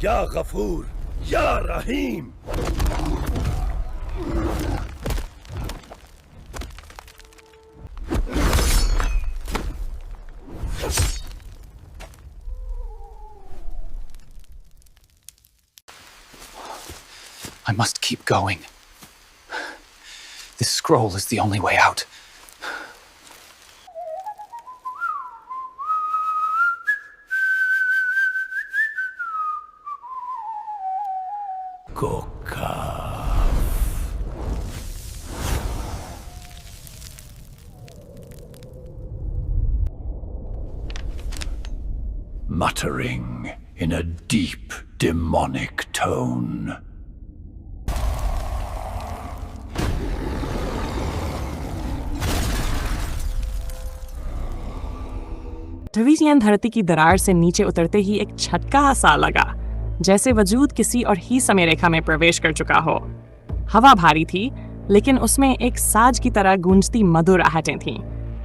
या गफूर, या रहीम। I must keep going. This scroll is the only way out. Muttering in a deep, demonic tone. डिवीजियन धरती की दरार से नीचे उतरते ही एक झटका सा लगा, जैसे वजूद किसी और ही समय रेखा में प्रवेश कर चुका हो। हवा भारी थी, लेकिन उसमें एक साज की तरह गूंजती मधुर आहटें थीं।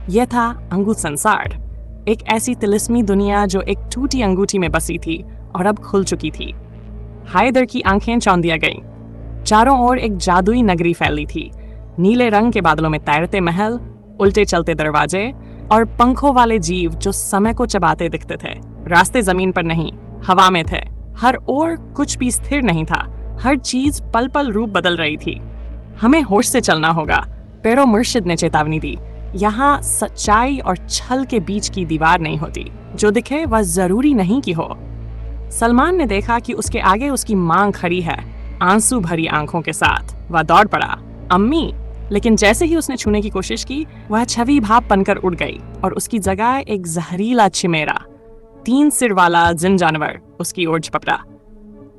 यह था अंगूठ संसार, एक ऐसी तिलिस्मी दुनिया जो एक टूटी अंगूठी में बसी थी और अब खुल चुकी थी। हायदर की आंखें चौंधिया गईं। चारों ओर एक जादुई नगरी फैली थी, नीले रंग के बादलों में तैरते महल, उल्टे चलते दरवाजे और पंखों वाले जीव जो समय को चबाते दिखते थे। रास्ते जमीन पर नहीं, हवा में थे। हर ओर कुछ भी स्थिर नहीं था, हर चीज पल पल रूप बदल रही थी। हमें होश से चलना होगा, पेरो मुर्शिद ने चेतावनी दी। यहाँ सच्चाई और छल के बीच की दीवार नहीं होती, जो दिखे वह जरूरी नहीं कि हो। सलमान ने देखा कि उसके आगे उसकी मां खड़ी है, आंसू भरी आंखों के साथ। वह दौड़ पड़ा, अम्मी। लेकिन जैसे ही उसने छूने की कोशिश की, वह छवि भाप बनकर उड़ गई और उसकी जगह एक जहरीला चिमेरा, 3 सिर वाला जिन जानवर उसकी ओर झपटा।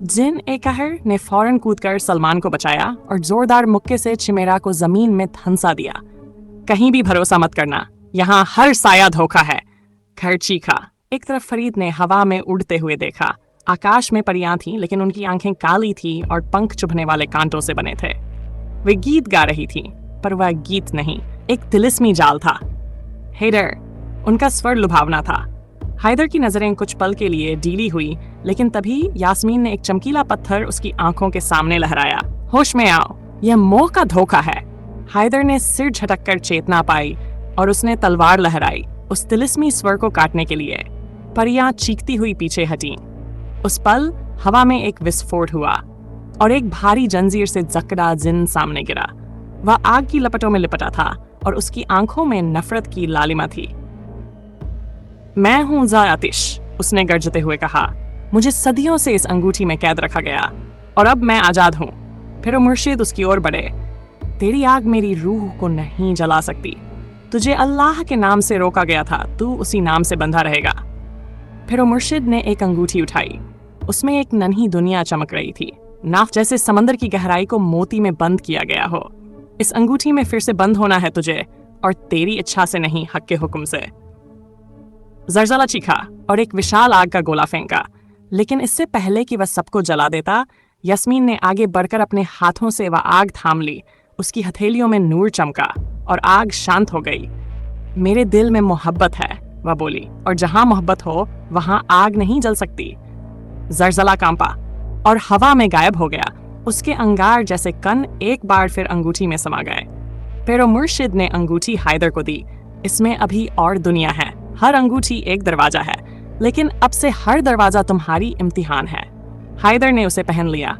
जिन ए कहर ने फौरन कूदकर सलमान को बचाया और जोरदार मुक्के से चिमेरा को जमीन में धंसा दिया। कहीं भी भरोसा मत करना, यहाँ हर साया धोखा है, खैर चीखा। एक तरफ फरीद ने हवा में उड़ते हुए देखा। आकाश में परियां थीं, लेकिन उनकी आंखें काली थीं और पंख चुभने वाले कांटों से बने थे। वे गीत गा रही थीं, पर वह गीत नहीं, एक तिलिस्मी जाल था। हैदर, उनका स्वर लुभावना था। हैदर की नजरें कुछ पल के लिए डीली हुई, लेकिन तभी यास्मीन ने एक चमकीला पत्थर उसकी आंखों के सामने लहराया। होश में आओ, यह मोह का धोखा है। हैदर ने सिर झटककर चेतना पाई और उसने तलवार लहराई उस तिलिस्मी स्वर को काटने के लिए। परियां चीखती हुई पीछे हटीं। उस पल हवा में एक विस्फोट हुआ और एक भारी जंजीर से जकड़ा जिन सामने गिरा। वह आग की लपटों में लिपटा था और उसकी आंखों में नफरत की लालिमा थी। मैं हूं ज़ातिश, उसने गर्जते हुए कहा। मुझे सदियों से इस अंगूठी में कैद रखा गया और अब मैं आजाद हूं। फिर मुर्शिद उसकी ओर बढ़े। तेरी आग मेरी रूह को नहीं जला सकती। तुझे अल्लाह के नाम से रोका गया था, तू उसी नाम से बंधा रहेगा। फिर मुर्शिद ने एक अंगूठी उठाई। उसमें एक नन्ही दुनिया चमक रही थी, नाफ जैसे समंदर की गहराई को मोती में बंद किया गया हो। इस अंगूठी में फिर से बंद होना है तुझे, और तेरी इच्छा से नहीं, हक के हुक्म से। जरजला चीखा और एक विशाल आग का गोला फेंका, लेकिन इससे पहले कि वह सबको जला देता, यास्मीन ने आगे बढ़कर अपने हाथों से वह आग थाम ली। उसकी हथेलियों में नूर चमका और आग शांत हो गई। मेरे दिल में मोहब्बत है, वह बोली, और जहां मोहब्बत हो वहां आग नहीं जल सकती। जरजला कांपा और हवा में गायब हो गया। उसके अंगार जैसे कण एक बार फिर अंगूठी में समा गए। पेरो मुर्शिद ने अंगूठी हैदर को दी। इसमें अभी और दुनिया है। हर अंगूठी एक दरवाजा है, लेकिन अब से हर दरवाजा तुम्हारी इम्तिहान है। हैदर ने उसे पहन लिया।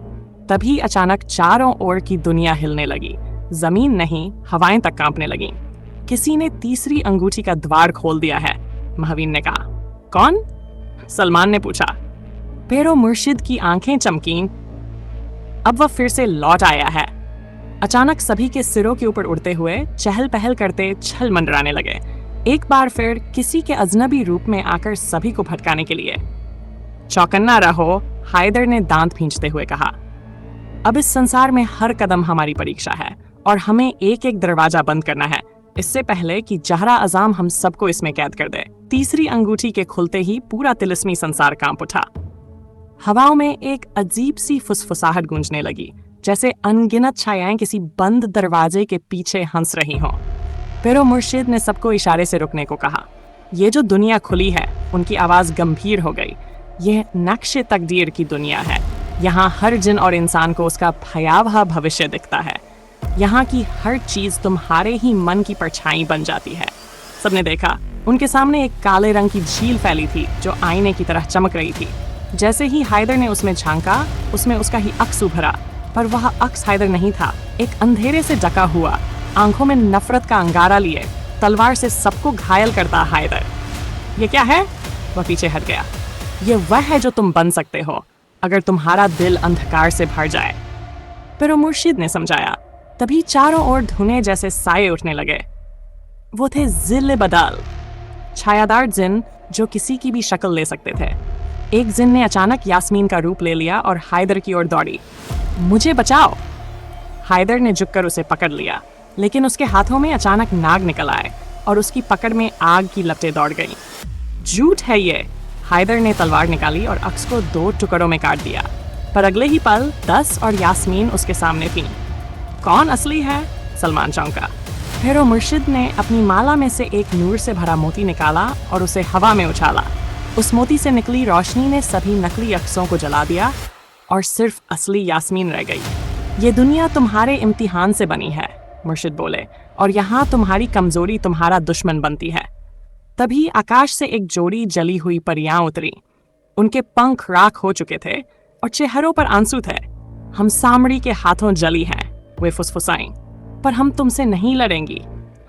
तभी अचानक चारों ओर की दुनिया हिलने लगी। जमीन नहीं, हवाएं तक कांपने लगीं। किसी ने तीसरी अंगूठी का द्वार खोल दिया है, महवीन ने कहा। कौन? सलमान ने पूछा। पेरो मुर्शिद की आंखें चमकीं। अब वह फिर से लौट आया है। अचानक सभी के सिरों के ऊपर उड़ते हुए चहल पहल करते छल मंडराने लगे, एक बार फिर किसी के अजनबी रूप में आकर सभी को भटकाने के लिए। चौकन्ना रहो, हैदर ने दांत भींचते हुए कहा। अब इस संसार में हर कदम हमारी परीक्षा है और हमें एक एक दरवाजा बंद करना है, इससे पहले कि जहरा अजाम हम सबको इसमें कैद कर दे। तीसरी अंगूठी के खुलते ही पूरा तिलिस्मी संसार कांप उठा। हवाओं में एक अजीब सी फुसफुसाहट गूंजने लगी, जैसे अनगिनत छायाएं किसी बंद दरवाजे के पीछे हंस रही हों। पेरो मुर्शिद ने सबको इशारे से रुकने को कहा। ये जो दुनिया खुली है, उनकी आवाज गंभीर हो गई। यह नक्शे तकदीर की दुनिया है। यहाँ हर जिन और इंसान को उसका भयावह भविष्य दिखता है। यहाँ की हर चीज तुम्हारे ही मन की परछाई बन जाती है। सबने देखा, उनके सामने एक काले रंग की झील फैली थी जो आईने की तरह चमक रही थी। जैसे ही हैदर ने उसमें झांका, उसमें उसका ही अक्स उभरा, पर वह अक्स हैदर नहीं था। एक अंधेरे से ढका हुआ, आंखों में नफरत का अंगारा लिए, तलवार से सबको घायल करता हैदर। ये क्या है? वह पीछे हट गया। ये वह है जो तुम बन सकते हो अगर तुम्हारा दिल अंधकार से भर जाए। फिर वो मुर्शिद ने समझाया। तभी चारों ओर धुने जैसे साए उठने लगे। वो थे जिल बदल, छायादार जिन जो किसी की भी शक्ल ले सकते थे। एक जिन ने अचानक यास्मीन का रूप ले लिया और हैदर की ओर दौड़ी। मुझे बचाओ! हैदर ने झुककर उसे पकड़ लिया, लेकिन उसके हाथों में अचानक नाग निकल आए और उसकी पकड़ में आग की लपटें दौड़ गईं। झूठ है ये! हैदर ने तलवार निकाली और अक्स को 2 टुकड़ों में काट दिया। पर अगले ही पल 10 और यास्मीन उसके सामने थीं। कौन असली है? सलमान चौंका। फिर वो मुर्शिद ने अपनी माला में से एक नूर से भरा मोती निकाला और उसे हवा में उछाला। उस मोती से निकली रोशनी ने सभी नकली अक्सों को जला दिया और सिर्फ असली यास्मीन रह गई। ये दुनिया तुम्हारे इम्तिहान से बनी है, मुर्शिद बोले, और यहाँ तुम्हारी कमजोरी तुम्हारा दुश्मन बनती है। तभी आकाश से एक जोड़ी जली हुई परियां उतरी। उनके पंख राख हो चुके थे और चेहरों पर आंसू थे। हम सामड़ी के हाथों जली हैं, वे फुसफुसाईं, पर हम तुमसे नहीं लड़ेंगी।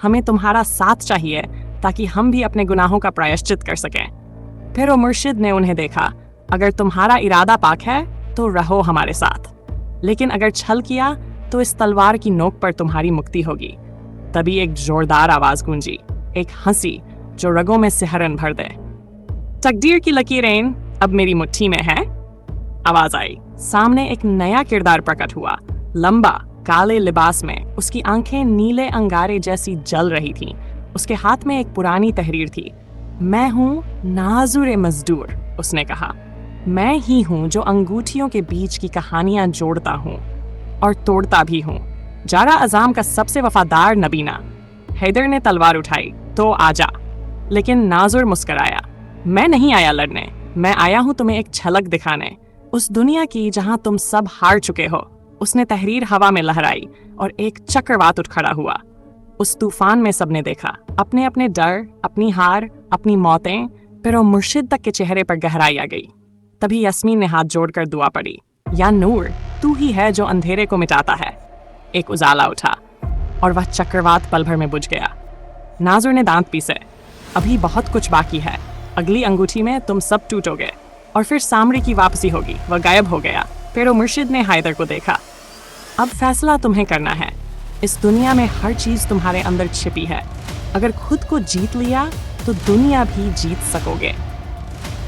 हमें तुम्हारा साथ चाहिए ताकि हम भी अपने गुनाहों का प्रायश्चित कर सकें। फिर वो मुर्शिद ने उन्हें देखा। अगर तुम्हारा इरादा पाक है तो रहो हमारे साथ, लेकिन अगर छल किया तो इस तलवार की नोक पर तुम्हारी मुक्ति होगी। तभी एक जोरदार आवाज गूंजी, एक हंसी जो रगों में सिहरन भर दे। तकदीर की लकीरें अब मेरी मुट्ठी में है, आवाज आई। सामने एक नया किरदार प्रकट हुआ, लंबा काले लिबास में। उसकी आंखें नीले अंगारे जैसी जल रही थीं। उसके हाथ में एक पुरानी तहरीर थी। मैं हूँ नाजुर मजदूर, उसने कहा। मैं ही हूँ जो अंगूठियों के बीच की कहानियां जोड़ता हूँ और तोड़ता भी हूँ। जारा अजाम का सबसे वफादार नबीना। हैदर ने तलवार उठाई, तो आजा। लेकिन नाजुर मुस्कराया। मैं नहीं आया लड़ने, मैं आया हूँ तुम्हें एक झलक दिखाने, उस दुनिया की जहाँ तुम सब हार चुके हो। उसने तहरीर हवा में लहराई और एक चक्रवात उठ खड़ा हुआ। उस तूफान में सबने देखा अपने अपने डर, अपनी हार, अपनी मौतें। फिर वो मुर्शिद तक के चेहरे पर गहराई आ गई। तभी यास्मीन ने हाथ जोड़कर दुआ पड़ी, या नूर, तू ही है जो अंधेरे को मिटाता है। एक उजाला उठा और वह चक्रवात पल भर में बुझ गया। नाजुर ने दांत पीसे। अभी बहुत कुछ बाकी है। अगली अंगूठी में तुम सब टूटोगे और फिर सामरी की वापसी होगी। वह गायब हो गया। फिर वो मुर्शिद ने हैदर को देखा। अब फैसला तुम्हें करना है। इस दुनिया में हर चीज तुम्हारे अंदर छिपी है। अगर खुद को जीत लिया तो दुनिया भी जीत सकोगे।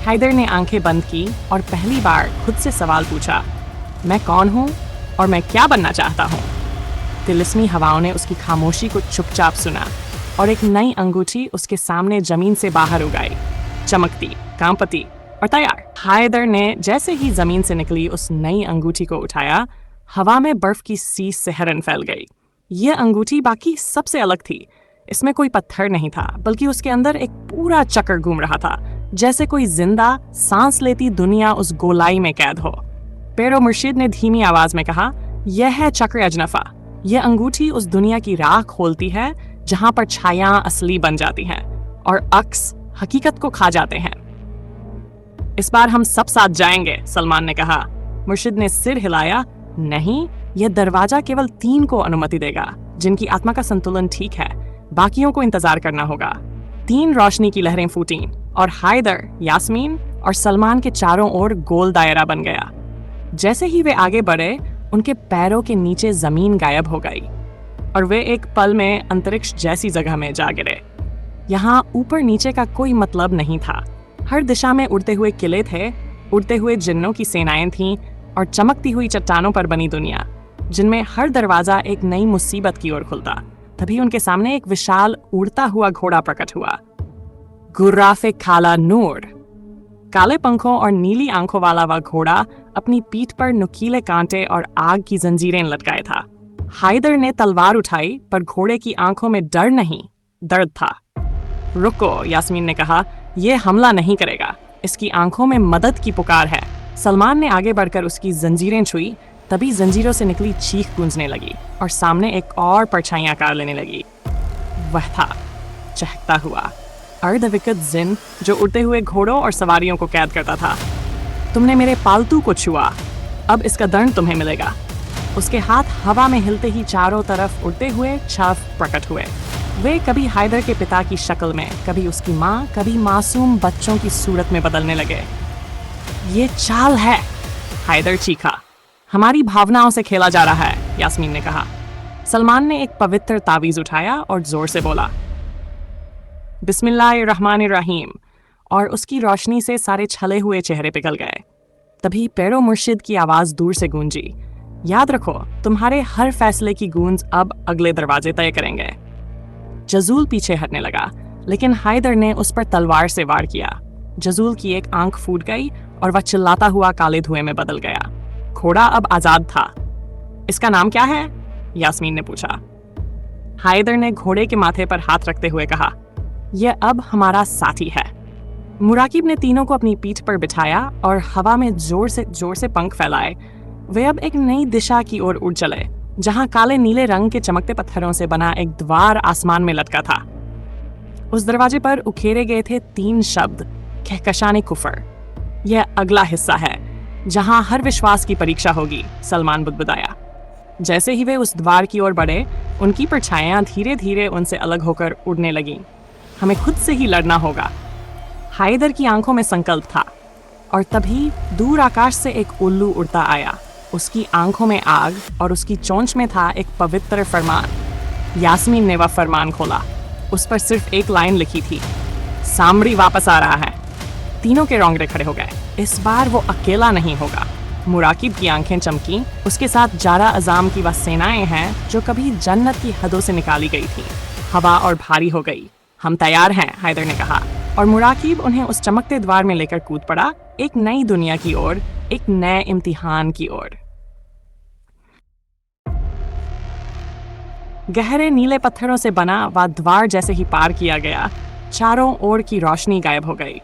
हैदर ने आंखें बंद की और पहली बार खुद से सवाल पूछा, मैं कौन हूँ और मैं क्या बनना चाहता हूँ? तिलिस्मी हवाओं ने उसकी खामोशी को चुपचाप सुना और एक नई अंगूठी उसके सामने जमीन से बाहर उगाई, चमकती, कांपती और तैयार। हैदर ने जैसे ही जमीन से निकली उस नई अंगूठी को उठाया, हवा में बर्फ की सी सिहरन फैल गई। यह अंगूठी बाकी सबसे अलग थी। इसमें कोई पत्थर नहीं था, बल्कि उसके अंदर एक पूरा चक्र घूम रहा था, जैसे कोई जिंदा सांस लेती दुनिया उस गोलाई में कैद हो। पेरो मुर्शिद ने धीमी आवाज में कहा, यह है चक्र अजनफा। यह अंगूठी उस दुनिया की राह खोलती है जहां पर छाया असली बन जाती हैं और अक्स हकीकत को खा जाते हैं। इस बार हम सब साथ जाएंगे, सलमान ने कहा। मुर्शिद ने सिर हिलाया, नहीं, यह दरवाजा केवल 3 को अनुमति देगा, जिनकी आत्मा का संतुलन ठीक है। बाकियों को इंतजार करना होगा। 3 रोशनी की लहरें फूटीं और हैदर, यास्मीन और सलमान के चारों ओर गोल दायरा बन गया। जैसे ही वे आगे बढ़े, उनके पैरों के नीचे जमीन गायब हो गई और वे एक पल में अंतरिक्ष जैसी जगह में जा गिरे। यहाँ ऊपर नीचे का कोई मतलब नहीं था। हर दिशा में उड़ते हुए किले थे, उड़ते हुए जिन्नों की सेनाएं थीं और चमकती हुई चट्टानों पर बनी दुनिया, जिनमें हर दरवाजा एक नई मुसीबत की ओर खुलता। तभी उनके सामने एक विशाल उड़ता हुआ घोड़ा प्रकट हुआ। गुर्राफे काला नूर। काले पंखों और नीली आंखों वाला वह घोड़ा अपनी पीठ पर नुकीले कांटे और आग की जंजीरें लटकाए था। हैदर ने तलवार उठाई, पर घोड़े की आंखों में डर नहीं, दर्द था। रुको, यास्मीन ने कहा, यह हमला नहीं करेगा, इसकी आंखों में मदद की पुकार है। सलमान ने आगे बढ़कर उसकी जंजीरें छुई, तभी जंजीरों से निकली चीख गूंजने लगी और सामने एक और परछाई आकार लेने लगी। वह था चहकता हुआ अर्धविकट जिन जो उड़ते हुए घोड़ों और सवारियों को कैद करता था। तुमने मेरे पालतू को छुआ, अब इसका दंड तुम्हें मिलेगा। उसके हाथ हवा में हिलते ही चारों तरफ उड़ते हुए छाव प्रकट हुए। वे कभी हायदर के पिता की शक्ल में, कभी उसकी माँ, कभी मासूम बच्चों की सूरत में बदलने लगे। ये चाल है, हायदर चीखा। हमारी भावनाओं से खेला जा रहा है, यास्मीन ने कहा। सलमान ने एक पवित्र तावीज उठाया और जोर से बोला, बिस्मिल्लाहिर्रहमानिर्रहीम, और उसकी रोशनी से सारे छले हुए चेहरे पिघल गए। तभी पैरो मुर्शिद की आवाज दूर से गूंजी, याद रखो, तुम्हारे हर फैसले की गूंज अब अगले दरवाजे तय करेंगे। जजूल पीछे हटने लगा, लेकिन हायदर ने उस पर तलवार से वार किया। जजूल की एक आंख फूट गई और वह चिल्लाता हुआ काले धुएं में बदल गया। घोड़ा अब आजाद था। इसका नाम क्या है? यास्मीन ने पूछा। हायदर ने घोड़े के माथे पर हाथ रखते हुए कहा, यह अब हमारा साथी है। मुराकिब ने तीनों को अपनी पीठ पर बिठाया और हवा में जोर से पंख फैलाए वे अब एक नई दिशा की ओर उड़ चले, जहां काले नीले रंग के चमकते पत्थरों से बना एक द्वार आसमान में लटका था। उस दरवाजे पर उकेरे गए थे 3 शब्द, कहकशाने कुफर। यह अगला हिस्सा है जहां हर विश्वास की परीक्षा होगी, सलमान बुदबुदाया। जैसे ही वे उस द्वार की ओर बढ़े, उनकी परछाइयां धीरे धीरे उनसे अलग होकर उड़ने लगीं। हमें खुद से ही लड़ना होगा। हायदर की आंखों में संकल्प था, और तभी दूर आकाश से एक उल्लू उड़ता आया। उसकी आंखों में आग और उसकी चोंच में था एक पवित्र फरमान। यास्मीन ने वह फरमान खोला। उस पर सिर्फ एक लाइन लिखी थी, सामरी वापस आ रहा है। तीनों के रोंगटे खड़े हो गए। इस बार वो अकेला नहीं होगा। मुराकिब की आंखें चमकी। उसके साथ जारा अजाम की वह सेनाएं हैं जो कभी जन्नत की हदों से निकाली गई थी। हवा और भारी हो गई। हम तैयार हैं, हायदर ने कहा, और मुराकिब उन्हें उस चमकते द्वार में लेकर कूद पड़ा, एक नई दुनिया की ओर, एक नए इम्तिहान की ओर। गहरे नीले पत्थरों से बना वह द्वार जैसे ही पार किया गया, चारों ओर की रोशनी गायब हो गई।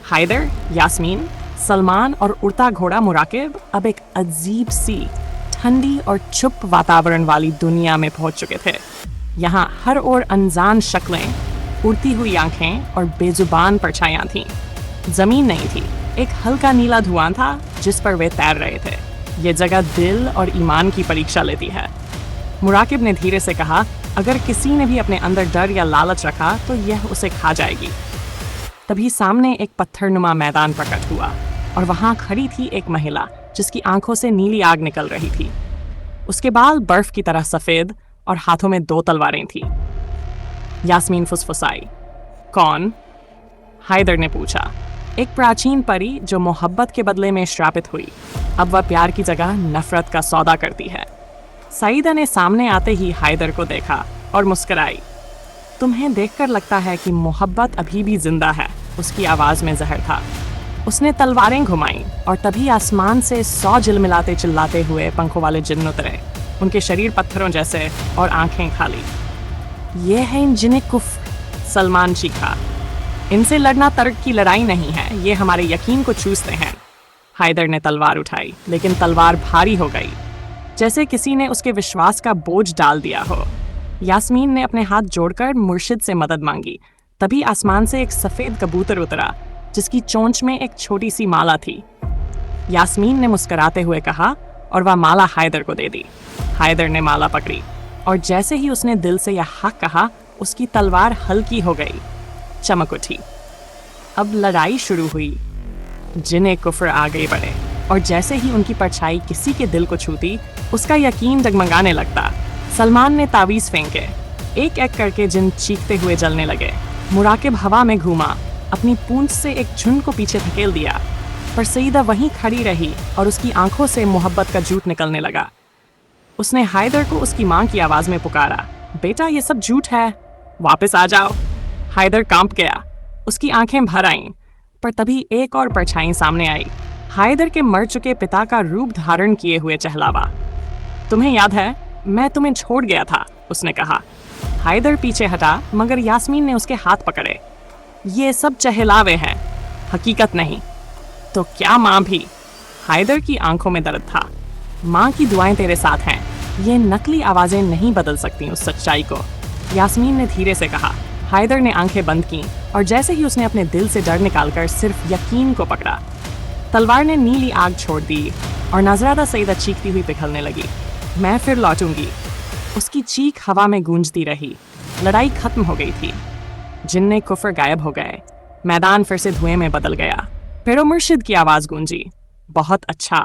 हायदर, यास्मीन, सलमान और उड़ता घोड़ा मुराकिब अब एक अजीब सी ठंडी और चुप वातावरण वाली दुनिया में पहुंच चुके थे। यहाँ हर ओर अनजान शक्लें, उड़ती हुई आंखें और बेजुबान परछाइयां थीं। जमीन नहीं थी, एक हल्का नीला धुआं था जिस पर वे तैर रहे थे। ये जगह दिल और ईमान की परीक्षा लेती है। मुराकिब ने धीरे से कहा, अगर किसी ने भी अपने अंदर डर या लालच रखा तो यह उसे खा जाएगी। तभी सामने एक पत्थरनुमा मैदान प्रकट हुआ और वहां खड़ी थी एक महिला जिसकी आंखों से नीली आग निकल रही थी। उसके बाल बर्फ की तरह सफेद और हाथों में 2 तलवारें थीं। यास्मीन फुसफुसाई, कौन? हायदर ने पूछा। एक प्राचीन परी जो मोहब्बत के बदले में श्रापित हुई, अब वह प्यार की जगह नफरत का सौदा करती है। सईदा ने सामने आते ही हायदर को देखा और मुस्कुराई। तुम्हें देखकर लगता है कि मोहब्बत अभी भी जिंदा है, उसकी आवाज में जहर था। उसने तलवारें घुमाई और तभी आसमान से 100 झिलमिलाते चिल्लाते हुए पंखों वाले जिन्न उतरे, उनके शरीर पत्थरों जैसे और आंखें खाली। ये है इन जिन्हें कुफ्र, सलमान चीखा। इनसे लड़ना तर्क की लड़ाई नहीं है, ये हमारे यकीन को चूसते हैं। हायदर ने तलवार उठाई, लेकिन तलवार भारी हो गई, जैसे किसी ने उसके विश्वास का बोझ डाल दिया हो। यास्मीन ने अपने हाथ जोड़कर मुर्शिद से मदद मांगी। तभी आसमान से एक सफेद कबूतर उतरा जिसकी चोंच में एक छोटी सी माला थी। यास्मीन ने मुस्कुराते हुए कहा और वह माला हायदर को दे दी। हायदर ने माला पकड़ी और जैसे ही उसने दिल से यह हक कहा, उसकी तलवार हल्की हो गई, चमक उठी। अब लड़ाई शुरू हुई। जिन्हें कुफ्र आगे बढ़े और जैसे ही उनकी परछाई किसी के दिल को छूती, उसका यकीन डगमगाने लगता। सलमान ने तावीज फेंके, एक एक करके जिन चीखते हुए जलने लगे। मुराकिब हवा में घूमा, अपनी पूंछ से एक झुंड को पीछे धकेल दिया, पर सईदा वहीं खड़ी रही और उसकी आंखों से मोहब्बत का झूठ निकलने लगा। उसने हायदर को उसकी मां की आवाज में पुकारा, बेटा ये सब झूठ है, वापस आ जाओ। हायदर कांप गया, उसकी आंखें भर आईं, पर तभी एक और परछाई सामने आई। हायदर के मर चुके पिता का रूप धारण किए हुए चहलावा। तुम्हें याद है, मैं तुम्हें छोड़ गया था, उसने कहा। हायदर पीछे हटा, मगर यास्मीन ने उसके हाथ पकड़े। ये सब चहलावे हैं। हकीकत नहीं। तो क्या माँ भी? हैदर की आंखों में दर्द था। माँ की दुआएं तेरे साथ हैं। ये नकली आवाजें नहीं बदल सकती उस सच्चाई को, यास्मीन ने धीरे से कहा। हैदर ने आंखें बंद की और जैसे ही उसने अपने दिल से डर निकालकर सिर्फ यकीन को पकड़ा, तलवार ने नीली आग छोड़ दी और नजरादा सईदा चीखती हुई पिघलने लगी। मैं फिर लौटूंगी। उसकी चीख हवा में गूंजती रही। लड़ाई खत्म हो गई थी। जिन्ने कुफर गायब हो गए। मैदान फिर से धुएं में बदल गया। पेरो मुर्शिद की आवाज गूंजी। बहुत अच्छा।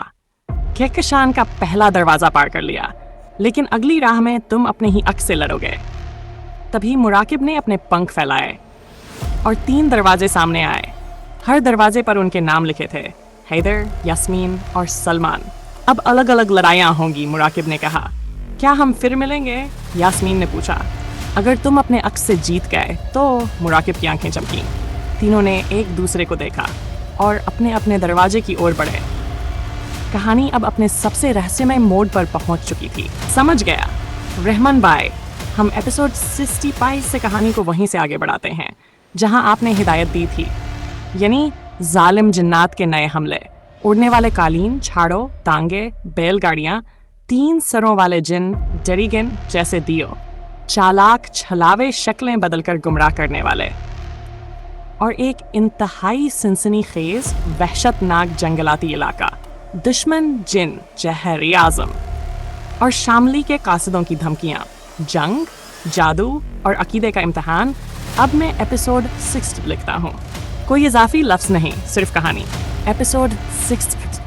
कहकशान का पहला दरवाजा पार कर लिया, लेकिन अगली राह में तुम अपने ही अक्स से लड़ोगे। तभी मुराकिब ने अपने पंख फैलाए और 3 दरवाजे सामने आए। हर दरवाजे पर उनके नाम लिखे थे, हैदर, यास्मीन और सलमान। अब अलग अलग लड़ाइयाँ होंगी, मुराकिब ने कहा। क्या हम फिर मिलेंगे? यास्मीन ने पूछा। अगर तुम अपने अक्स से जीत गए तो, मुराकिब की आंखें चमकी। तीनों ने एक दूसरे को देखा और अपने अपने दरवाजे की ओर बढ़े। कहानी अब अपने सबसे रहस्यमय मोड़ पर पहुंच चुकी थी। समझ गया। रहमान बाय। हम एपिसोड 65 से कहानी को वहीं से आगे बढ़ाते हैं जहां आपने हिदायत दी थी, यानी जालिम जिन्नात के नए हमले, उड़ने वाले कालीन, झाड़ों, तांगे, बैलगाड़ियां, 3 सरों वाले जिन, डरीगन जैसे दियो, चालाक छलावे शक्लें बदलकर गुमराह करने वाले, और एक इंतहाई सनसनीखेज वहशतनाक जंगलाती इलाका, दुश्मन जिन जहर आजम, और शामली के कासिदों की धमकियां, जंग, जादू और अकीदे का इम्तिहान। अब मैं एपिसोड 6 लिखता हूँ। कोई इजाफी लफ्ज नहीं, सिर्फ कहानी। एपिसोड 6।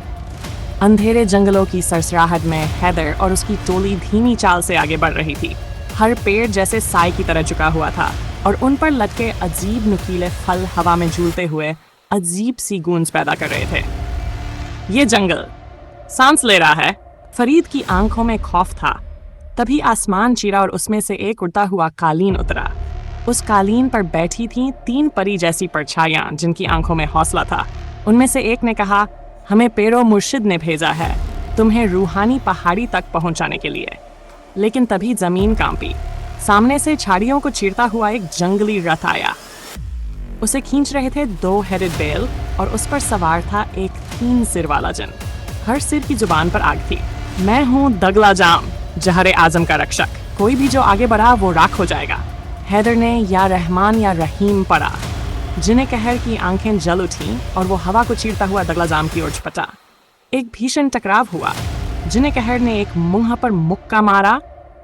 अंधेरे जंगलों की सरसराहट में हैदर और उसकी टोली धीमी चाल से आगे बढ़ रही थी। हर पेड़ जैसे साए की तरह झुका हुआ था और उन पर लटके अजीब नुकीले फल हवा में झूलते हुए अजीब सी गूंज पैदा कर रहे थे। ये जंगल सांस ले रहा है। फरीद की आंखों में खौफ था। तभी आसमान चीरा और उसमें से एक उड़ता हुआ कालीन उतरा। उस कालीन पर बैठी थीं 3 परी जैसी परछाइयां जिनकी आंखों में हौसला था। उनमें से एक ने कहा, हमें पेरो मुर्शिद ने भेजा है तुम्हें रूहानी पहाड़ी तक पहुंचाने के लिए। लेकिन तभी जमीन कांपी। सामने से झाड़ियों को चीरता हुआ एक जंगली रथ आया। उसे खींच रहे थे 2 हेडेड बैल और उस पर सवार था एक 3 सिर वाला जिन। हर सिर की जुबान पर आग थी। मैं हूँ दगला जाम, जहर आजम का रक्षक। कोई भी जो आगे बढ़ा वो राख हो जाएगा। हैदर ने या रहमान या रहीम पढ़ा। जिन्हें कहर की आंखें जल उठी और वो हवा को चीरता हुआ दगला जाम की ओर झपटा। एक भीषण टकराव हुआ। जिन्हें कहर ने एक मुंह पर मुक्का मारा,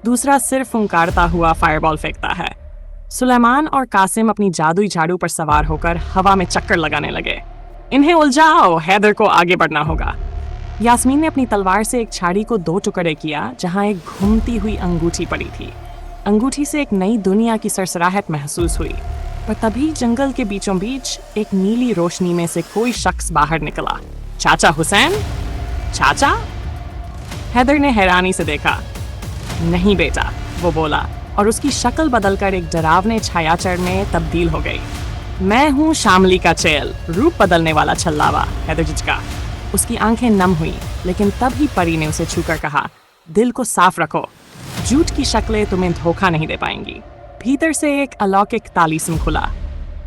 दूसरा सिर फुंकारता हुआ फायरबॉल फेंकता है। सुलेमान और कासिम अपनी जादुई झाड़ू पर सवार होकर हवा में चक्कर लगाने लगे। इन्हें उलझाओ, हैदर को आगे बढ़ना होगा। यास्मीन ने अपनी तलवार से एक छाड़ी को 2 टुकड़े किया जहां एक घूमती हुई अंगूठी पड़ी थी। अंगूठी से एक नई दुनिया की सरसराहट महसूस हुई। पर तभी जंगल के बीचों बीच एक नीली रोशनी में से कोई शख्स बाहर निकला। चाचा हुसैन? चाचा? हैदर ने हैरानी से देखा। नहीं बेटा, वो बोला और उसकी शक्ल बदलकर एक डरावने छायाचर में तब्दील हो गई। मैं हूँ शामली का चेल, रूप बदलने वाला छल्लावा। हैदर झिझका। उसकी आंखें नम हुई, लेकिन तब ही परी ने उसे छूकर कहा, दिल को साफ रखो। झूठ की शक्लें तुम्हें धोखा नहीं दे पाएंगी। भीतर से एक अलौकिक तालिस्म खुला।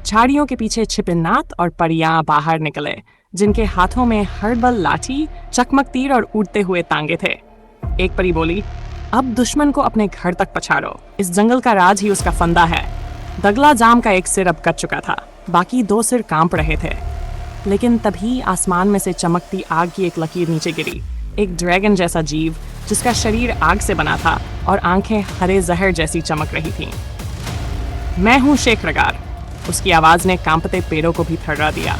झाड़ियों के पीछे छिपे नात और परियां बाहर निकले, जिनके हाथों में हर्बल लाठी, चकमक तीर और उड़ते हुए तांगे थे। एक परी बोली, अब दुश्मन को अपने घर तक पछाड़ो। इस जंगल का राज ही उसका फंदा है। दगला जाम का एक सिर अब कट चुका था, बाकी 2 सिर कांप रहे थे। लेकिन तभी आसमान में से चमकती आग की एक लकीर नीचे गिरी। एक ड्रैगन जैसा जीव जिसका शरीर आग से बना था और आंखें हरे जहर जैसी चमक रही थीं। मैं हूँ शेख रगार। उसकी आवाज ने कांपते पेड़ों को भी थर्रा दिया।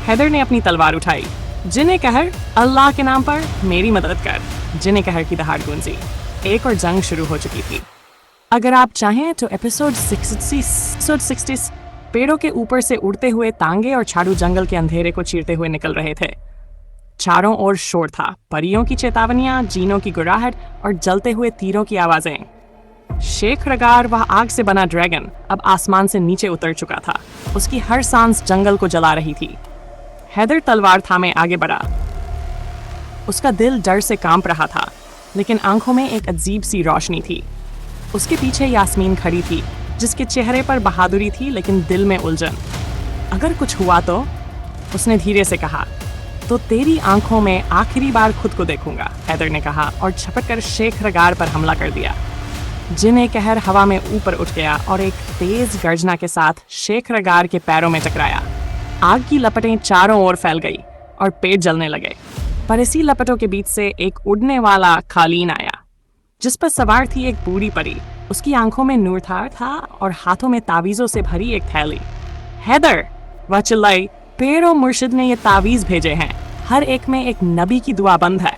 हैदर ने अपनी तलवार उठाई। जिन्हें कहर, अल्लाह के नाम पर मेरी मदद कर। जिन्हें कहर की दहाड़ गूंजी। एक और जंग शुरू हो चुकी थी। अगर आप चाहें तो एपिसोड 60 पेड़ों के ऊपर से उड़ते हुए तांगे और झाड़ू जंगल के अंधेरे को चीरते हुए निकल रहे थे। चारों ओर शोर था, परियों की चेतावनियां, जीनों की गुर्राहट और जलते हुए तीरों की आवाजें। शेख रगार, वह आग से बना ड्रैगन, अब आसमान से नीचे उतर चुका था। उसकी हर सांस जंगल को जला रही थी। हैदर तलवार थामे आगे बढ़ा। उसका दिल डर से कांप रहा था, लेकिन आंखों में एक अजीब सी रोशनी थी। उसके पीछे यास्मीन खड़ी थी, जिसके चेहरे पर बहादुरी थी लेकिन दिल में उलझन। अगर कुछ हुआ तो उसने धीरे से कहा। तो तेरी आंखों में आखिरी बार खुद को देखूंगा, हैदर ने कहा और झपट कर शेख रगार पर हमला कर दिया। जिन कहर हवा में ऊपर उठ गया और एक तेज गर्जना के साथ शेख रगार के पैरों में टकराया। आग की लपटें चारों ओर फैल गई और पेट जलने लगे। पर इसी लपटों के बीच से एक उड़ने वाला कालीन आया जिस पर सवार थी एक बूढ़ी परी। उसकी आंखों में नूर था और हाथों में तावीजों से भरी एक थैली। हैदर, वह चिल्लाई, पेरो मुर्शिद ने ये तावीज भेजे हैं, हर एक में एक नबी की दुआ बंद है।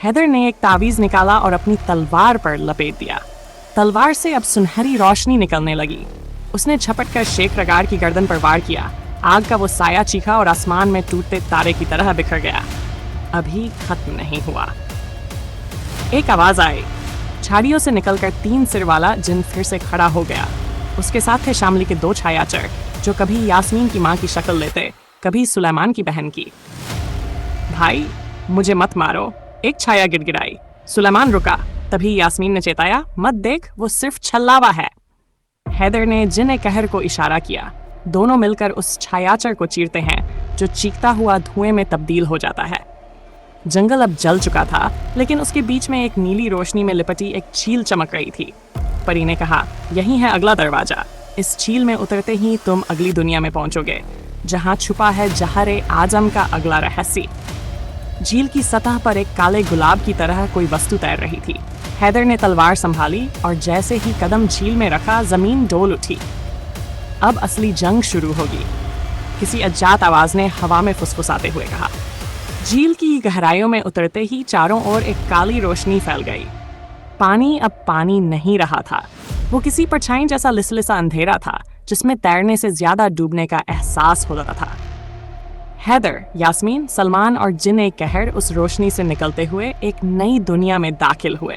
हैदर ने एक तावीज निकाला और अपनी तलवार पर लपेट दिया। तलवार से अब सुनहरी रोशनी निकलने लगी। उसने झपट कर शेख रगार की गर्दन पर वार किया। आग का वो साया चीखा और आसमान में टूटते तारे की तरह बिखर गया। अभी खत्म नहीं हुआ। एक आवाज आई। झाड़ियों से निकलकर 3 सिर वाला जिन फिर से खड़ा हो गया। उसके साथ थे शामली के 2 छायाचर जो कभी यास्मीन की माँ की शक्ल लेते, कभी सुलेमान की बहन की। भाई, मुझे मत मारो, एक छाया गिड़गिड़ाई। सुलेमान रुका, तभी यास्मीन ने चेताया, मत देख, वो सिर्फ छल्लावा है। हैदर ने जिन कहर को इशारा किया। दोनों मिलकर उस छायाचर को चीरते हैं जो चीखता हुआ धुएं में तब्दील हो जाता है। जंगल अब जल चुका था, लेकिन उसके बीच में एक नीली रोशनी में लिपटी एक झील चमक रही थी। परी ने कहा, यही है अगला दरवाजा। इस झील में उतरते ही तुम अगली दुनिया में पहुंचोगे, जहां छुपा है जहरे आजम का अगला रहस्य। झील की सतह पर एक काले गुलाब की तरह कोई वस्तु तैर रही थी। हैदर ने तलवार संभाली और जैसे ही कदम झील में रखा, जमीन डोल उठी। अब असली जंग शुरू होगी, किसी अज्ञात आवाज ने हवा में फुसफुसाते हुए कहा। झील की गहराइयों में उतरते ही चारों ओर एक काली रोशनी फैल गई। पानी अब पानी नहीं रहा था, वो किसी परछाई जैसा लिसलिसा अंधेरा था जिसमें तैरने से ज्यादा डूबने का एहसास हो रहा था। हैदर, यास्मीन, सलमान और जिन कहर उस रोशनी से निकलते हुए एक नई दुनिया में दाखिल हुए,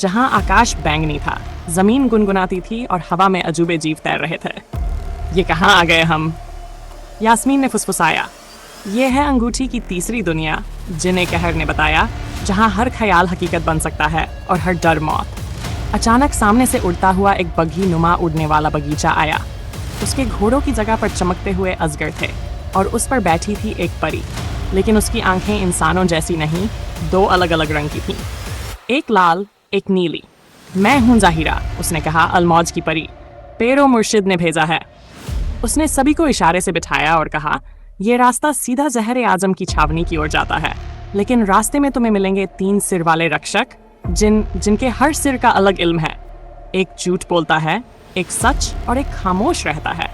जहां आकाश बैंगनी था, जमीन गुनगुनाती थी और हवा में अजूबे जीव तैर रहे थे। ये कहाँ आ गए हम? यास्मीन ने फुसफुसाया। ये है अंगूठी की तीसरी दुनिया, जिन कहर ने बताया, जहां हर ख्याल हकीकत बन सकता है और हर डर मौत। अचानक सामने से उड़ता हुआ एक बग्घी नुमा उड़ने वाला बगीचा आया। उसके घोड़ों की जगह पर चमकते हुए अजगर थे और उस पर बैठी थी एक परी, लेकिन उसकी आंखें इंसानों जैसी नहीं, 2 अलग अलग रंग की थीं, एक लाल, एक नीली। मैं हूं जाहिरा, उसने कहा, अलमौज की परी। पेरो मुर्शिद ने भेजा है। उसने सभी को इशारे से बिठाया और कहा, ये रास्ता सीधा जहरे आजम की छावनी की ओर जाता है, लेकिन रास्ते में तुम्हें मिलेंगे 3 सिर वाले रक्षक, जिनके हर सिर का अलग इल्म है। एक झूठ बोलता है, एक सच और एक खामोश रहता है।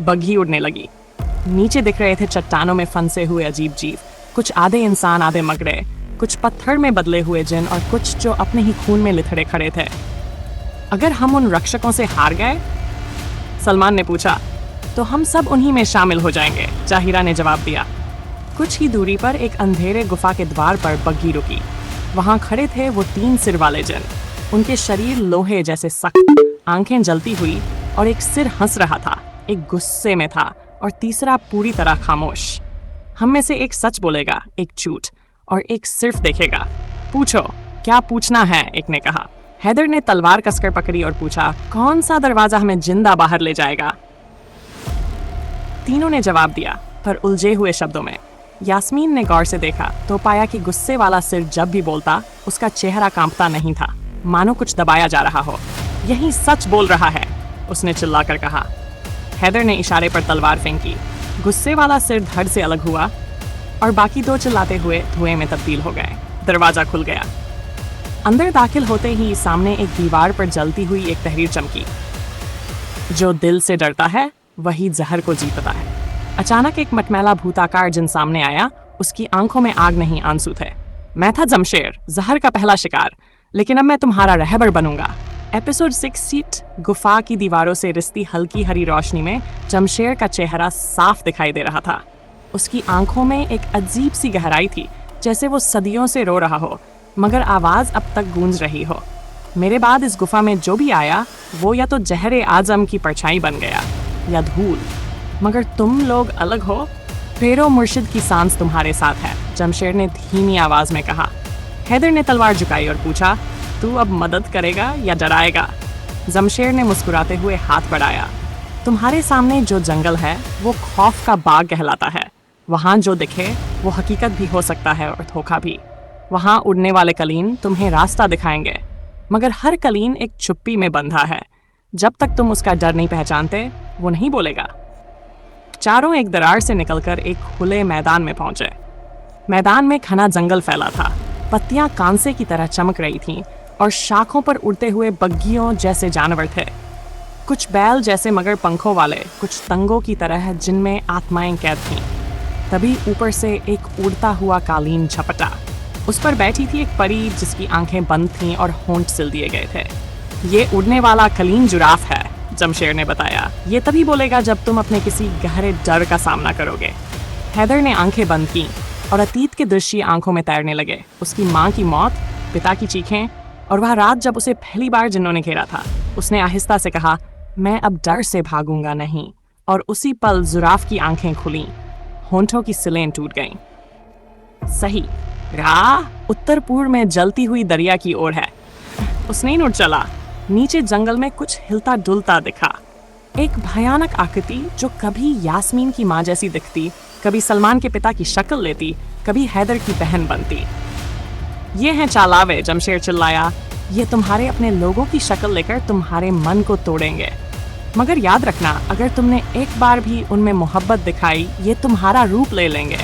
बग्घी उड़ने लगी। नीचे दिख रहे थे चट्टानों में फंसे हुए अजीब जीव, कुछ आधे इंसान आधे मगरे, कुछ पत्थर में बदले हुए जिन और कुछ जो अपने ही खून में लिथड़े खड़े थे। अगर हम उन रक्षकों से हार गए, सलमान ने पूछा, तो हम सब उन्हीं में शामिल हो जाएंगे, जाहिरा ने जवाब दिया। कुछ ही दूरी पर एक अंधेरे गुफा के द्वार पर बग्घी रुकी। वहां खड़े थे वो 3 सिर वाले जिन। उनके शरीर लोहे जैसे सख्त, आंखें जलती हुई और एक सिर हंस रहा था, एक गुस्से में था और तीसरा पूरी तरह खामोश। हम में से एक सच बोलेगा, एक झूठ और एक सिर्फ देखेगा। पूछो, क्या पूछना है? एक ने कहा। हैदर ने तलवार कसकर पकड़ी और पूछा, कौन सा दरवाजा हमें जिंदा बाहर ले जाएगा? तीनों ने जवाब दिया, पर उलझे हुए शब्दों में। यास्मीन ने गौर से देखा तो पाया कि गुस्से वाला सिर जब भी बोलता, उसका चेहरा कांपता नहीं था, मानो कुछ दबाया जा रहा हो। यही सच बोल रहा है, उसने चिल्लाकर कहा। हैदर ने इशारे पर तलवार फेंकी। गुस्से वाला सिर धड़ से अलग हुआ और बाकी 2 चिल्लाते हुए धुएं में तब्दील हो गए। दरवाजा खुल गया। अंदर दाखिल होते ही सामने एक दीवार पर जलती हुई एक तहरीर चमकी। जो दिल से डरता है वही जहर को जीतता है। अचानक एक मटमैला भूताकार जिन सामने आया। उसकी आंखों में आग नहीं, आंसू थे। मैं था जमशेर, जहर का पहला शिकार, लेकिन अब मैं तुम्हारा रहबर बनूंगा। एपिसोड 60 गुफा की दीवारों से रिश्ती हल्की हरी रोशनी में जमशेर का चेहरा साफ दिखाई दे रहा था। उसकी आंखों में एक अजीब सी गहराई थी, जैसे वो सदियों से रो रहा हो, मगर आवाज अब तक गूंज रही हो। मेरे बाद इस गुफा में जो भी आया वो या तो जहरे आजम की परछाई बन गया या धूल, मगर तुम लोग अलग हो। पेरो मुर्शिद की सांस तुम्हारे साथ है, जमशेर ने धीमी आवाज में कहा। हैदर ने तलवार झुकाई और पूछा, तू अब मदद करेगा या डराएगा? जमशेर ने मुस्कुराते हुए हाथ बढ़ाया। तुम्हारे सामने जो जंगल है वो खौफ का बाग कहलाता है। वहाँ जो दिखे वो हकीकत भी हो सकता है और धोखा भी। वहाँ उड़ने वाले कलीन तुम्हें रास्ता दिखाएंगे, मगर हर कलीन एक चुप्पी में बंधा है। जब तक तुम उसका डर नहीं पहचानते वो नहीं बोलेगा। चारों एक दरार से निकलकर एक खुले मैदान में पहुंचे। मैदान में घना जंगल फैला था। पत्तियां कांसे की तरह चमक रही थीं और शाखों पर उड़ते हुए बग्घियों जैसे जानवर थे। कुछ बैल जैसे मगर पंखों वाले, कुछ तंगों की तरह जिनमें आत्माएं कैद थीं। तभी ऊपर से एक उड़ता हुआ कालीन झपटा। उस पर बैठी थी एक परी जिसकी आंखें बंद थीं और होंठ सिल दिए गए थे। ये उड़ने वाला कलीन जुराफ है, जमशेर ने बताया। ये तभी बोलेगा जब तुम अपने किसी गहरे डर का सामना करोगे। हैदर ने आंखें बंद की और अतीत के दृश्य आंखों में तैरने लगे। उसकी माँ की मौत, पिता की चीखें, और वह रात जब उसे पहली बार जिन्नों ने घेरा था। उसने आहिस्ता से कहा, मैं अब डर से भागूंगा नहीं। और उसी पल जुराफ की आंखें खुलीं, होंठों की सिलें टूट गईं। सही, राह उत्तर पूर्व में जलती हुई दरिया की ओर है। उसने उड़ चला। नीचे जंगल में कुछ हिलता डुलता दिखा। एक भयानक आकृति जो कभी यास्मीन की माँ जैसी दिखती, कभी सलमान के पिता की शक्ल लेती, कभी हैदर की बहन बनती। ये हैं चालावे, जमशेर चिल्लाया। ये तुम्हारे अपने लोगों की शक्ल लेकर तुम्हारे मन को तोड़ेंगे। मगर याद रखना, अगर तुमने एक बार भी उनमें मोहब्बत दिखाई, ये तुम्हारा रूप ले लेंगे।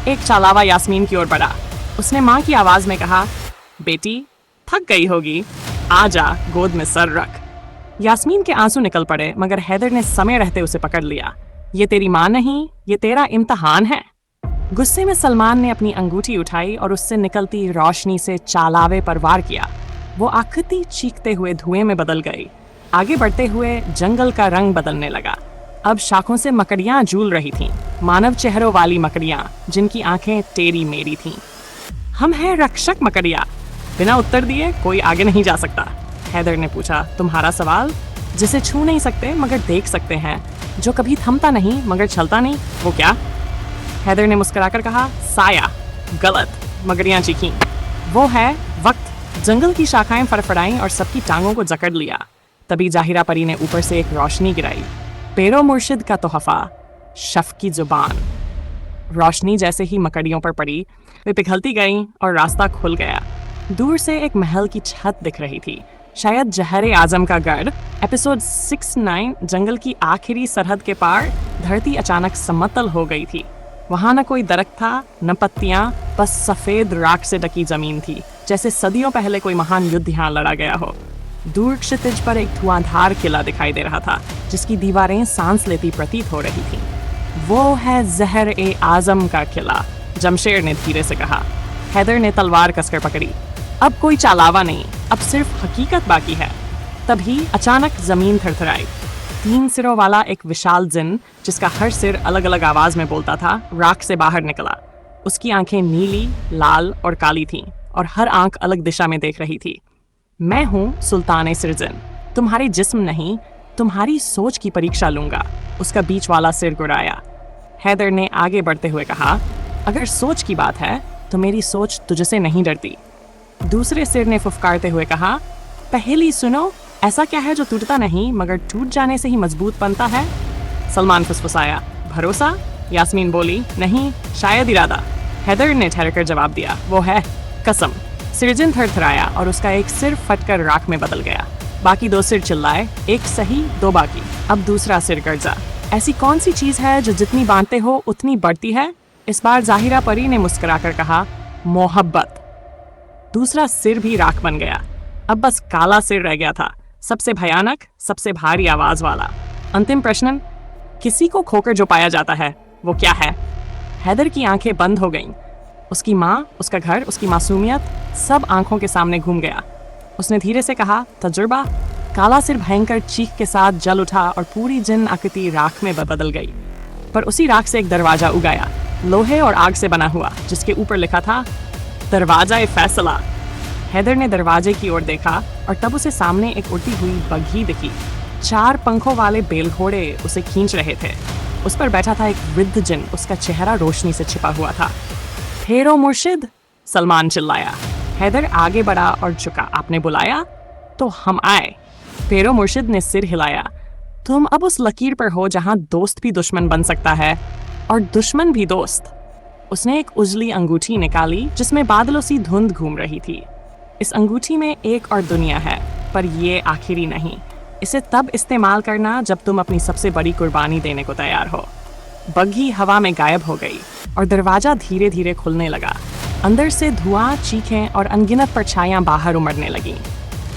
एक चालावा यास्मीन की ओर बढ़ा। उसने माँ की आवाज में कहा, बेटी थक गई होगी, आ जा, गोद में सर रख। यास्मीन के आंसू निकल पड़े, मगर हैदर ने समय रहते उसे पकड़ लिया। ये तेरी माँ नहीं, ये तेरा इम्तहान है। गुस्से में सलमान ने अपनी अंगूठी उठाई और उससे निकलती रोशनी से चालावे पर वार किया। वो आकृति चीखते हुए धुएं में बदल गई। आगे बढ़ते हुए जंगल का रंग बदलने लगा। अब शाखों से मकड़ियां झूल रही थीं, मानव चेहरों वाली मकड़ियां जिनकी आंखें टेढ़ी मेढ़ी थीं। हम हैं रक्षक मकड़िया। बिना उत्तर दिए कोई आगे नहीं जा सकता। हैदर ने पूछा, तुम्हारा सवाल? जिसे छू नहीं सकते मगर देख सकते हैं, जो कभी थमता नहीं मगर चलता नहीं, वो क्या? हैदर ने मुस्कुराकर कहा, साया। गलत, मकड़ियां चीखीं। वो है वक्त। जंगल की शाखाएं फड़फड़ाईं और सबकी टांगों को जकड़ लिया। तभी जाहिरा परी ने ऊपर से एक रोशनी गिराई। पेरो मुर्शिद का तोहफा, शफ की जुबान। रोशनी जैसे ही मकड़ियों पर पड़ी, वे पिघलती गईं और रास्ता खुल गया। दूर से एक महल की छत दिख रही थी, शायद जहर आजम का गढ़। एपिसोड 69। जंगल की आखिरी सरहद के पार धरती अचानक समतल हो गई थी। वहां न कोई दरख्त था, न पत्तियां, बस सफेद राख से ढकी जमीन थी, जैसे सदियों पहले कोई महान युद्ध यहाँ लड़ा गया हो। दूर क्षितिज पर एक धुआंधार किला दिखाई दे रहा था, जिसकी दीवारें सांस लेती प्रतीत हो रही थीं। वो है जहर-ए-आजम का किला, जमशेर ने धीरे से कहा। हैदर ने तलवार कसकर पकड़ी। अब कोई चालावा नहीं, अब सिर्फ हकीकत बाकी है। तभी अचानक जमीन थरथराई। 3 सिरों वाला एक विशाल जिन, जिसका हर सिर अलग अलग आवाज में बोलता था, राख से बाहर निकला। उसकी आंखें नीली, लाल और काली थीं और हर आंख अलग दिशा में देख रही थी। मैं हूँ सुल्तान-ए-सिरजन, तुम्हारे जिस्म नहीं, तुम्हारी सोच की परीक्षा लूंगा। उसका बीच वाला सिर गुड़ाया। हैदर ने आगे बढ़ते हुए कहा, अगर सोच की बात है तो मेरी सोच तुझसे नहीं डरती। दूसरे सिर ने फुफकारते हुए कहा, पहेली सुनो, ऐसा क्या है जो टूटता नहीं मगर टूट जाने से ही मजबूत बनता है? सलमान फुसफुसाया, भरोसा? यास्मीन बोली, नहीं, शायद इरादा। हैदर ने ठहरकर जवाब दिया, वो है कसम। सिरजन थरथराया और उसका एक सिर फटकर राख में बदल गया। बाकी 2 सिर चिल्लाए, एक सही 2 बाकी। अब दूसरा सिर गर्जा। ऐसी कौन सी चीज है जो जितनी बांटते हो उतनी बढ़ती है? इस बार जाहिरा परी ने मुस्कुराकर कहा, मोहब्बत। दूसरा सिर भी राख बन गया। अब बस काला सिर रह गया था, सबसे भयानक, सबसे भारी आवाज वाला। अंतिम प्रश्न, किसी को खोकर जो पाया जाता है वो क्या है? हैदर की आंखें बंद हो गईं। उसकी माँ, उसका घर, उसकी मासूमियत, सब आंखों के सामने घूम गया। उसने धीरे से कहा, तजुर्बा। काला सिर भयंकर चीख के साथ जल उठा और पूरी जिन आकृति राख में बदल गई। पर उसी राख से एक दरवाजा उगाया, लोहे और आग से बना हुआ, जिसके ऊपर लिखा था, दरवाजा-ए-फैसला। हैदर ने दरवाजे की ओर देखा और तब उसे सामने एक उड़ती हुई बग्घी दिखी। 4 पंखों वाले बेलघोड़े उसे खींच रहे थे। उस पर बैठा था एक वृद्ध जिन, उसका चेहरा रोशनी से छिपा हुआ था। फेरो मुर्शिद, सलमान चिल्लाया। हैदर आगे बढ़ा और झुका। आपने बुलाया? तो हम आए। फेरो मुर्शिद ने सिर हिलाया। तुम अब उस लकीर पर हो जहां दोस्त भी दुश्मन बन सकता है और दुश्मन भी दोस्त। उसने एक उजली अंगूठी निकाली जिसमें बादलों सी धुंध घूम रही थी। इस अंगूठी में एक और दुनिया है, पर ये आखिरी नहीं। इसे तब इस्तेमाल करना जब तुम अपनी सबसे बड़ी कुर्बानी देने को तैयार हो। बग्घी हवा में गायब हो गई और दरवाजा धीरे धीरे खुलने लगा। अंदर से धुआं, चीखें और अनगिनत परछाइयां बाहर उमड़ने लगीं।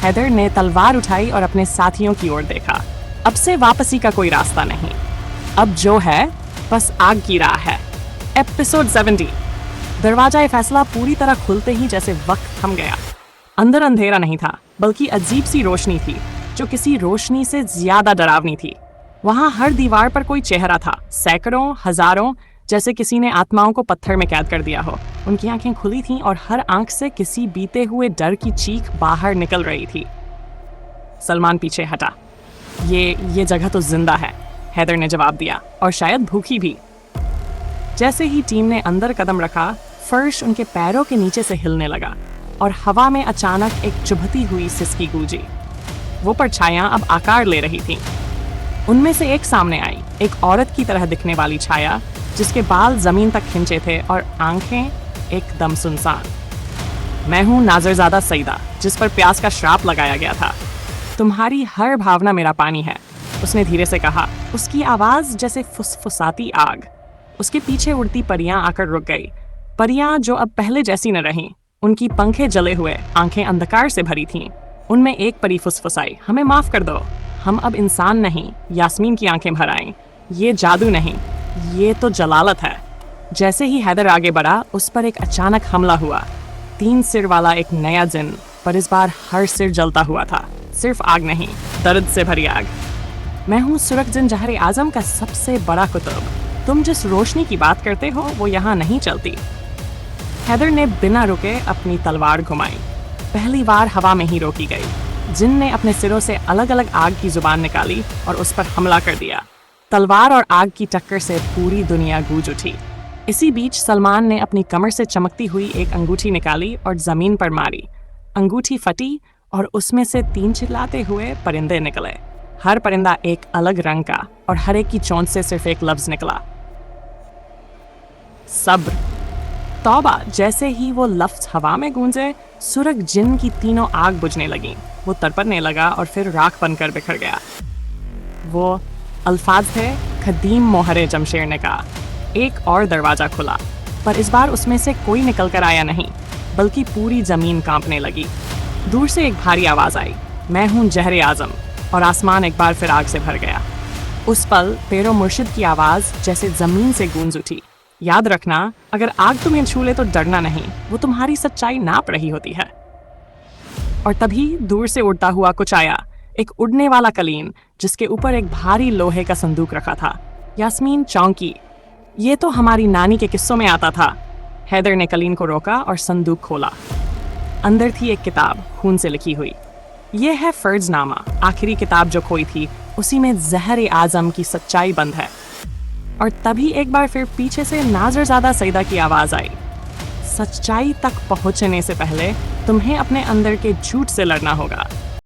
हैदर ने तलवार उठाई और अपने साथियों की ओर देखा। अब से वापसी का कोई रास्ता नहीं। अब जो है बस आग की राह है। एपिसोड 70। दरवाजा ए फैसला पूरी तरह खुलते ही जैसे वक्त थम गया। अंदर अंधेरा नहीं था, बल्कि अजीब सी रोशनी थी जो किसी रोशनी से ज्यादा डरावनी थी। वहां हर दीवार पर कोई चेहरा था, सैकड़ों, हजारों, जैसे किसी ने आत्माओं को पत्थर में कैद कर दिया हो। उनकी आंखें खुली थीं और हर आंख से किसी बीते हुए डर की चीख बाहर निकल रही थी। सलमान पीछे हटा। ये जगह तो जिंदा है, हैदर ने जवाब दिया, और शायद भूखी भी। जैसे ही टीम ने अंदर कदम रखा, फर्श उनके पैरों के नीचे से हिलने लगा और हवा में अचानक एक चुभती हुई सिसकी गूंजी। वो परछाइयां अब आकार ले रही थीं। उनमें से एक सामने आई, एक औरत की तरह दिखने वाली छाया जिसके बाल जमीन तक खिंचे थे और आंखें एकदम सुनसान। मैं हूं नाजरजादा सईदा, जिस पर प्यास का श्राप लगाया गया था। तुम्हारी हर भावना मेरा पानी है, उसने धीरे से कहा। उसकी आवाज जैसे फुसफुसाती आग। उसके पीछे उड़ती परियां आकर रुक गई। परियां जो अब पहले जैसी न रहीं। उनकी पंखे जले हुए, आंखें अंधकार से भरी थीं। उनमें एक परी फुसफुसाई, हमें माफ कर दो, हम अब इंसान नहीं। यास्मीन की आंखें भर आईं। ये जादू नहीं, ये तो जलालत है। जैसे ही हैदर आगे बढ़ा, उस पर एक अचानक हमला हुआ। 3 सिर वाला एक नया जिन, पर इस बार हर सिर जलता हुआ था। सिर्फ आग नहीं, दर्द से भरी आग। मैं हूँ सुरखजिन जहर आजम का सबसे बड़ा कुतुब। तुम जिस रोशनी की बात करते हो वो यहाँ नहीं चलती। हैदर ने बिना रुके अपनी तलवार घुमाई। पहली बार हवा में ही रोकी गई। जिन ने अपने सिरों से अलग अलग आग की जुबान निकाली और उस पर हमला कर दिया। तलवार और आग की टक्कर से पूरी दुनिया गूंज उठी। इसी बीच सलमान ने अपनी कमर से चमकती हुई एक अंगूठी निकाली और जमीन पर मारी। अंगूठी फटी और उसमें से 3 चिल्लाते हुए परिंदे निकले। हर परिंदा एक अलग रंग का, और हर एक की चोंच से सिर्फ एक लफ्ज निकला, सब्र। तौबा। जैसे ही वो लफ्ज हवा में गूंजे, सुरख जिन की तीनों आग बुझने लगी। वो तड़पने लगा और फिर राख बनकर बिखर गया। वो अल्फाज थे, खदीम मोहरे जमशेर ने कहा। एक और दरवाजा खुला, पर इस बार उसमें से कोई निकल कर आया नहीं, बल्कि पूरी जमीन कांपने लगी। दूर से एक भारी आवाज आई, मैं हूं जहर आजम, और आसमान एक बार फिर आग से भर गया। उस पल पेरो मुर्शिद की आवाज जैसे जमीन से गूंज उठी, याद रखना, अगर आग तुम्हें छू ले तो डरना नहीं, वो तुम्हारी सच्चाई नाप रही होती है। और तभी दूर से उड़ता हुआ कुछ आया, एक उड़ने वाला कलीन जिसके ऊपर एक भारी लोहे का संदूक रखा था। यास्मीन चौंकी। ये तो हमारी नानी के किस्सों में आता था। हैदर ने कलीन को रोका और संदूक खोला। अंदर थी एक किताब, खून से लिखी हुई। यह है फर्जनामा, आखिरी किताब जो खोई थी। उसी में जहर आजम की सच्चाई बंद है। और तभी एक बार फिर पीछे से नाजरजादा सईदा की आवाज आई, सच्चाई तक पहुंचने से पहले तुम्हें अपने अंदर के झूठ से लड़ना होगा।